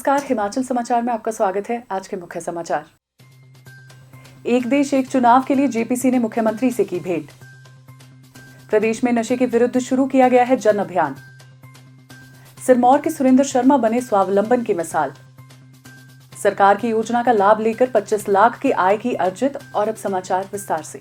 नमस्कार, हिमाचल समाचार में आपका स्वागत है। आज के मुख्य समाचार। एक देश एक चुनाव के लिए जेपीसी ने मुख्यमंत्री से की भेंट। प्रदेश में नशे के विरुद्ध शुरू किया गया है जन अभियान। सिरमौर के सुरेंद्र शर्मा बने स्वावलंबन की मिसाल। सरकार की योजना का लाभ लेकर 25 लाख की आय की अर्जित। और अब समाचार विस्तार से।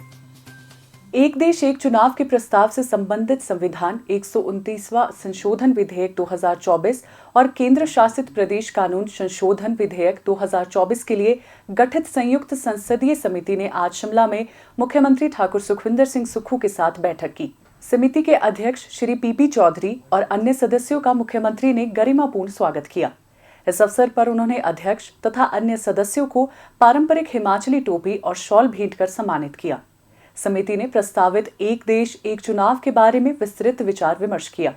एक देश एक चुनाव के प्रस्ताव से संबंधित संविधान 129वां संशोधन विधेयक 2024 और केंद्र शासित प्रदेश कानून संशोधन विधेयक 2024 के लिए गठित संयुक्त संसदीय समिति ने आज शिमला में मुख्यमंत्री ठाकुर सुखविंदर सिंह सुक्खू के साथ बैठक की। समिति के अध्यक्ष श्री पीपी चौधरी और अन्य सदस्यों का मुख्यमंत्री ने गरिमापूर्ण स्वागत किया। इस अवसर पर उन्होंने अध्यक्ष तथा अन्य सदस्यों को पारंपरिक हिमाचली टोपी और शॉल भेंट कर सम्मानित किया। समिति ने प्रस्तावित एक देश एक चुनाव के बारे में विस्तृत विचार विमर्श किया।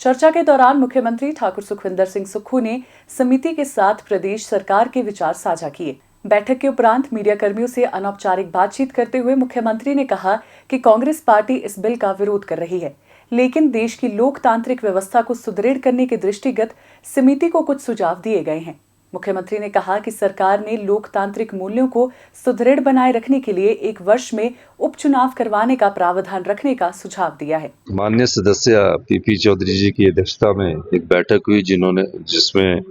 चर्चा के दौरान मुख्यमंत्री ठाकुर सुखविंदर सिंह सुक्खू ने समिति के साथ प्रदेश सरकार के विचार साझा किए। बैठक के उपरांत मीडिया कर्मियों से अनौपचारिक बातचीत करते हुए मुख्यमंत्री ने कहा कि कांग्रेस पार्टी इस बिल का विरोध कर रही है, लेकिन देश की लोकतांत्रिक व्यवस्था को सुदृढ़ करने के दृष्टिगत समिति को कुछ सुझाव दिए गए हैं। मुख्यमंत्री ने कहा कि सरकार ने लोकतांत्रिक मूल्यों को सुदृढ़ बनाए रखने के लिए 1 वर्ष में उपचुनाव करवाने का प्रावधान रखने का सुझाव दिया है। माननीय सदस्य पीपी चौधरी जी की अध्यक्षता में एक बैठक हुई जिसमें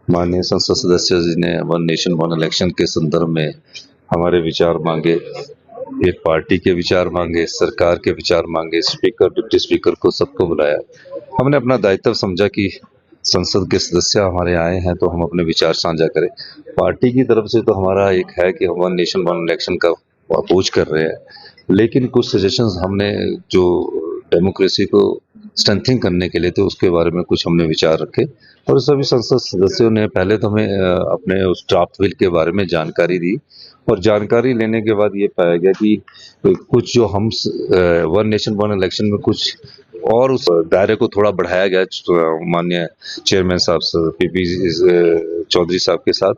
माननीय संसद सदस्य जी ने वन नेशन वन इलेक्शन के संदर्भ में हमारे विचार मांगे, एक पार्टी के विचार मांगे, सरकार के विचार मांगे, स्पीकर डिप्टी स्पीकर को सबको बुलाया। हमने अपना दायित्व समझा कि संसद के सदस्य हमारे आए हैं तो हम अपने विचार साझा करें। पार्टी की तरफ से तो हमारा एक है कि हम वन नेशन वन इलेक्शन का अपोज कर रहे हैं, लेकिन कुछ सजेशंस हमने जो डेमोक्रेसी को स्ट्रेंथिंग करने के लिए थे उसके बारे में कुछ हमने विचार रखे और सभी संसद सदस्यों ने पहले तो हमें अपने उस ड्राफ्ट बिल के बारे में जानकारी दी और जानकारी लेने के बाद ये पाया गया कि कुछ जो हम वन नेशन वन इलेक्शन में कुछ और उस दायरे को थोड़ा बढ़ाया गया माननीय चेयरमैन साहब पीपी चौधरी साहब के साथ।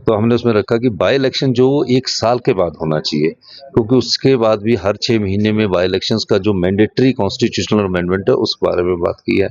तो हमने उसमें रखा कि बाई इलेक्शन जो 1 साल के बाद होना चाहिए, क्योंकि उसके बाद भी हर 6 महीने में बाई इलेक्शंस का जो मैंडेटरी कॉन्स्टिट्यूशनल अमेंडमेंट है उस बारे में बात की है।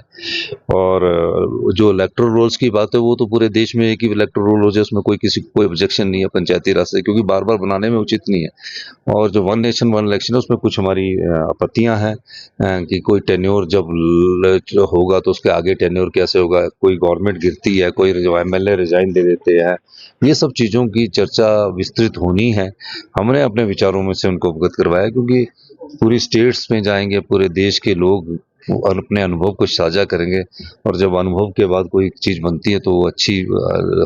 और जो इलेक्टोरल रोल्स की बात है वो तो पूरे देश में एक ही इलेक्टोरल रोल हो जाए, उसमें किसी को कोई ऑब्जेक्शन नहीं है पंचायती राज से, क्योंकि बार बार बनाने में उचित नहीं है। और जो वन नेशन वन इलेक्शन है उसमें कुछ हमारी आपत्तियां हैं कि कोई टेन्योर जब होगा तो उसके आगे टेन्योर कैसे होगा, कोई गवर्नमेंट गिरती है, कोई जो एमएलए रिजाइन दे देते हैं, ये सब चीज़ों की चर्चा विस्तृत होनी है। हमने अपने विचारों में से उनको अवगत करवाया, क्योंकि पूरी स्टेट्स में जाएंगे, पूरे देश के लोग अपने अनुभव को साझा करेंगे और जब अनुभव के बाद कोई चीज़ बनती है तो वो अच्छी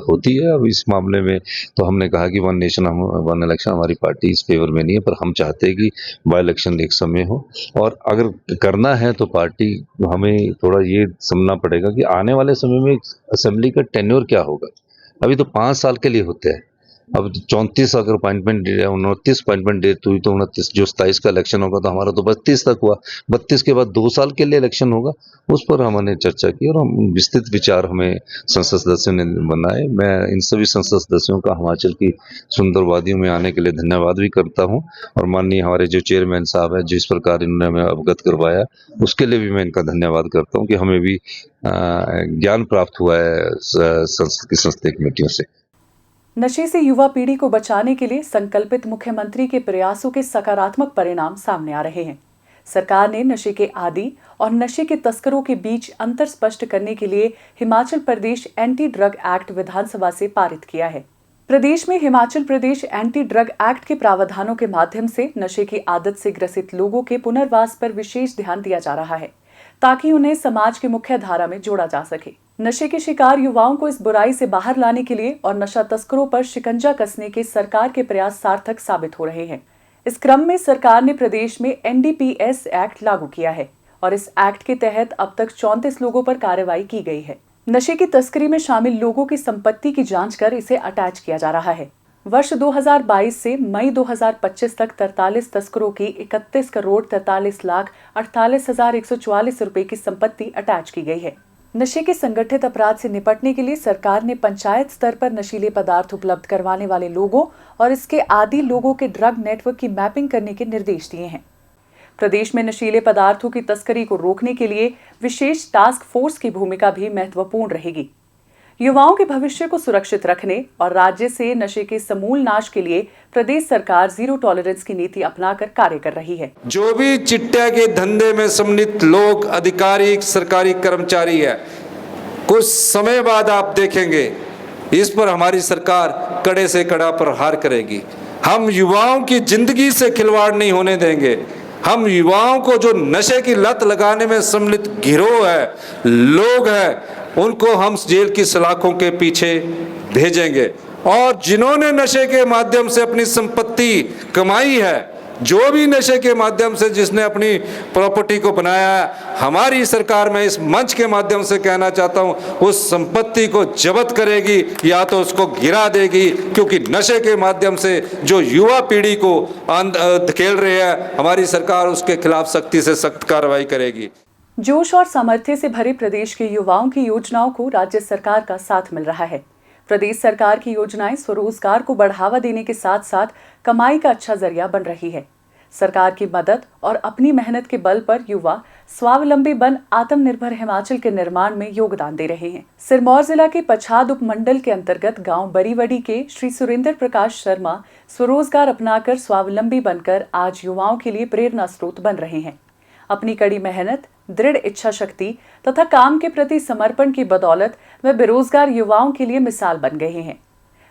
होती है। अब इस मामले में तो हमने कहा कि वन नेशन वन इलेक्शन हमारी पार्टी इस फेवर में नहीं है, पर हम चाहते हैं कि बाई इलेक्शन एक समय हो और अगर करना है तो पार्टी हमें थोड़ा ये समझना पड़ेगा कि आने वाले समय में असेंबली का टेन्योर क्या होगा। अभी तो 5 साल के लिए होते हैं, अब 34 अगर अपॉइंटमेंट 29 अपॉइंटमेंट डेट हुई तो 29 जो 27 का इलेक्शन होगा तो हमारा तो 32 तक हुआ। 32 के बाद 2 साल के लिए इलेक्शन होगा, उस पर हमने चर्चा की और हम विस्तृत विचार हमें संसद सदस्यों ने बनाए। मैं इन सभी संसद सदस्यों का हिमाचल की सुंदर वादियों में आने के लिए धन्यवाद भी करता हूँ और माननीय हमारे जो चेयरमैन साहब हैं जिस प्रकार इन्होंने हमें अवगत करवाया उसके लिए भी मैं इनका धन्यवाद करता हूँ कि हमें भी ज्ञान प्राप्त हुआ है संसद की संसदीय कमेटियों से। नशे से युवा पीढ़ी को बचाने के लिए संकल्पित मुख्यमंत्री के प्रयासों के सकारात्मक परिणाम सामने आ रहे हैं। सरकार ने नशे के आदी और नशे के तस्करों के बीच अंतर स्पष्ट करने के लिए Himachal Pradesh anti drug act विधानसभा से पारित किया है। प्रदेश में Himachal Pradesh anti drug act के प्रावधानों के माध्यम से नशे की आदत से ग्रसित लोगों के पुनर्वास पर विशेष ध्यान दिया जा रहा है, ताकि उन्हें समाज की मुख्य धारा में जोड़ा जा सके। नशे के शिकार युवाओं को इस बुराई से बाहर लाने के लिए और नशा तस्करों पर शिकंजा कसने के सरकार के प्रयास सार्थक साबित हो रहे हैं। इस क्रम में सरकार ने प्रदेश में एनडीपीएस एक्ट लागू किया है और इस एक्ट के तहत अब तक 34 लोगों पर कार्रवाई की गई है। नशे की तस्करी में शामिल लोगों की संपत्ति की जांच कर इसे अटैच किया जा रहा है। वर्ष 2022 से मई 2025 तक 43 तस्करों की 31 करोड़ 43 लाख 48,144 रुपए की संपत्ति अटैच की गई है। नशे के संगठित अपराध से निपटने के लिए सरकार ने पंचायत स्तर पर नशीले पदार्थ उपलब्ध करवाने वाले लोगों और इसके आदी लोगों के ड्रग नेटवर्क की मैपिंग करने के निर्देश दिए हैं। प्रदेश में नशीले पदार्थों की तस्करी को रोकने के लिए विशेष टास्क फोर्स की भूमिका भी महत्वपूर्ण रहेगी। युवाओं के भविष्य को सुरक्षित रखने और राज्य से नशे के समूल नाश के लिए प्रदेश सरकार जीरो टॉलरेंस की नीति अपनाकर कार्य कर रही है। जो भी चिट्टा के धंधे में सम्मिलित लोग, अधिकारी, सरकारी कर्मचारी है, कुछ समय बाद आप देखेंगे इस पर हमारी सरकार कड़े से कड़ा प्रहार करेगी। हम युवाओं की जिंदगी से खिलवाड़ नहीं होने देंगे। हम युवाओं को जो नशे की लत लगाने में सम्मिलित गिरोह है, लोग हैं, उनको हम जेल की सलाखों के पीछे भेजेंगे। और जिन्होंने नशे के माध्यम से अपनी संपत्ति कमाई है, जो भी नशे के माध्यम से जिसने अपनी प्रॉपर्टी को बनाया है, हमारी सरकार में इस मंच के माध्यम से कहना चाहता हूं, उस संपत्ति को जब्त करेगी या तो उसको गिरा देगी, क्योंकि नशे के माध्यम से जो युवा पीढ़ी को धकेल रहे हैं, हमारी सरकार उसके खिलाफ सख्ती से सख्त कार्रवाई करेगी। जोश और सामर्थ्य से भरे प्रदेश के युवाओं की योजनाओं को राज्य सरकार का साथ मिल रहा है। प्रदेश सरकार की योजनाएं स्वरोजगार को बढ़ावा देने के साथ साथ कमाई का अच्छा जरिया बन रही है। सरकार की मदद और अपनी मेहनत के बल पर युवा स्वावलंबी बन आत्मनिर्भर हिमाचल के निर्माण में योगदान दे रहे हैं। सिरमौर जिला के पछाद उपमंडल के अंतर्गत गांव बरीवड़ी के श्री सुरेंद्र प्रकाश शर्मा स्वरोजगार अपनाकर स्वावलंबी बनकर आज युवाओं के लिए प्रेरणा स्रोत बन रहे हैं। अपनी कड़ी मेहनत, दृढ़ इच्छा शक्ति तथा काम के प्रति समर्पण की बदौलत वे बेरोजगार युवाओं के लिए मिसाल बन गए हैं।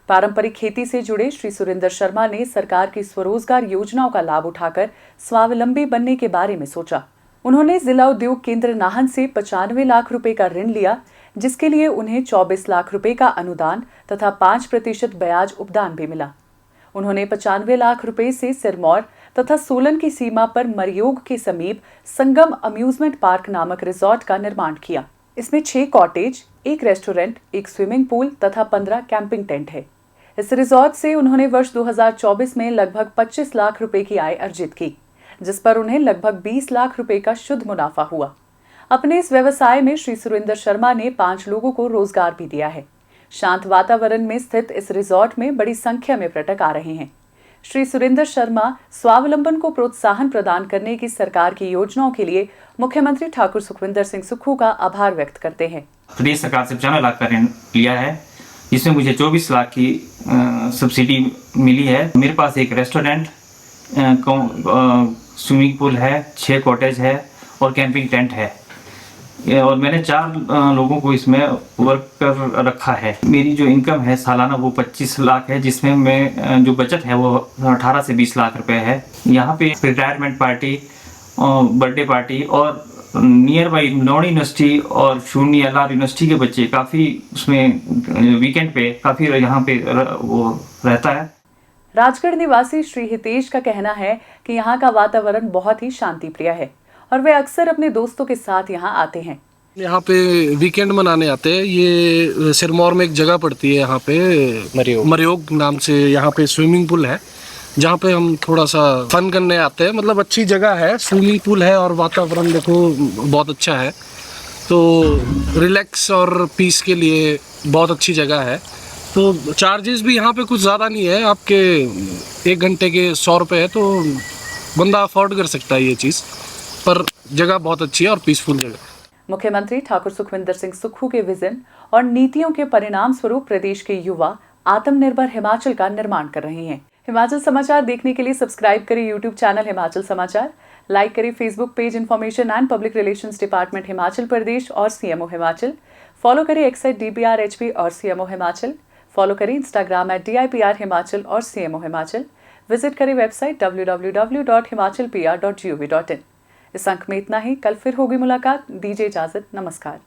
पारंपरिक खेती से जुड़े श्री सुरेंद्र शर्मा ने सरकार की स्वरोजगार योजनाओं का लाभ उठाकर स्वावलंबी बनने के बारे में सोचा। उन्होंने जिला उद्योग केंद्र नाहन से 95 लाख रुपए का ऋण लिया, जिसके लिए उन्हें 24 लाख रुपए का अनुदान तथा 5% ब्याज उपदान भी मिला। उन्होंने 95 लाख रुपए से सिरमौर तथा सोलन की सीमा पर मरयोग के समीप संगम अम्यूजमेंट पार्क नामक रिजॉर्ट का निर्माण किया। इसमें 6 कॉटेज, 1 रेस्टोरेंट, 1 स्विमिंग पूल तथा 15 कैंपिंग टेंट है। इस रिजॉर्ट से उन्होंने वर्ष 2024 में लगभग 25 लाख रुपए की आय अर्जित की, जिस पर उन्हें लगभग 20 लाख रुपए का शुद्ध मुनाफा हुआ। अपने इस व्यवसाय में श्री सुरेंद्र शर्मा ने 5 लोगों को रोजगार भी दिया है। शांत वातावरण में स्थित इस रिजॉर्ट में बड़ी संख्या में पर्यटक आ रहे हैं। श्री सुरेंद्र शर्मा स्वावलंबन को प्रोत्साहन प्रदान करने की सरकार की योजनाओं के लिए मुख्यमंत्री ठाकुर सुखविंदर सिंह सुक्खू का आभार व्यक्त करते हैं। प्रदेश सरकार से 95 लाख का ऋण लिया है, जिसमें मुझे 24 लाख की सब्सिडी मिली है। मेरे पास एक रेस्टोरेंट, स्विमिंग पूल है, 6 कॉटेज है और कैंपिंग टेंट है। और मैंने 4 लोगों को इसमें वर्क कर रखा है। मेरी जो इनकम है सालाना वो 25 लाख है, जिसमें मैं जो बचत है वो 18 से 20 लाख रुपए है। यहाँ पे रिटायरमेंट पार्टी, बर्थडे पार्टी और नियर बाई नौड़ी यूनिवर्सिटी और शून्य LR यूनिवर्सिटी के बच्चे काफ़ी उसमें वीकेंड पे काफ़ी यहाँ पे वो रहता है। राजगढ़ निवासी श्री हितेश का कहना है कि यहाँ का वातावरण बहुत ही शांति प्रिय है और वे अक्सर अपने दोस्तों के साथ यहाँ आते हैं। यहाँ पे वीकेंड मनाने आते हैं। ये सिरमौर में एक जगह पड़ती है, यहाँ पे मरयोग नाम से यहाँ पे स्विमिंग पूल है, जहाँ पे हम थोड़ा सा फन करने आते हैं। मतलब अच्छी जगह है, स्विमिंग पूल है और वातावरण देखो बहुत अच्छा है, तो रिलैक्स और पीस के लिए बहुत अच्छी जगह है। तो चार्जेस भी यहाँ पे कुछ ज़्यादा नहीं है, आपके 1 घंटे के 100 रुपये है, तो बंदा अफोर्ड कर सकता है ये चीज़। पर जगह बहुत अच्छी है और पीसफुल जगह। मुख्यमंत्री ठाकुर सुखविंदर सिंह सुक्खू के विजन और नीतियों के परिणाम स्वरूप प्रदेश के युवा आत्मनिर्भर हिमाचल का निर्माण कर रहे हैं। हिमाचल समाचार देखने के लिए सब्सक्राइब करें यूट्यूब चैनल हिमाचल समाचार, लाइक करें Facebook page information and public relations department Himachal Pradesh और CMO हिमाचल, फॉलो करें एक्स @DBRHP और CMO हिमाचल, फॉलो करें इंस्टाग्राम @DIPR हिमाचल और CMO हिमाचल, विजिट करें वेबसाइट www.himachalpr.gov.in। इस अंक में इतना ही। कल फिर होगी मुलाकात। दीजिए इजाजत। नमस्कार।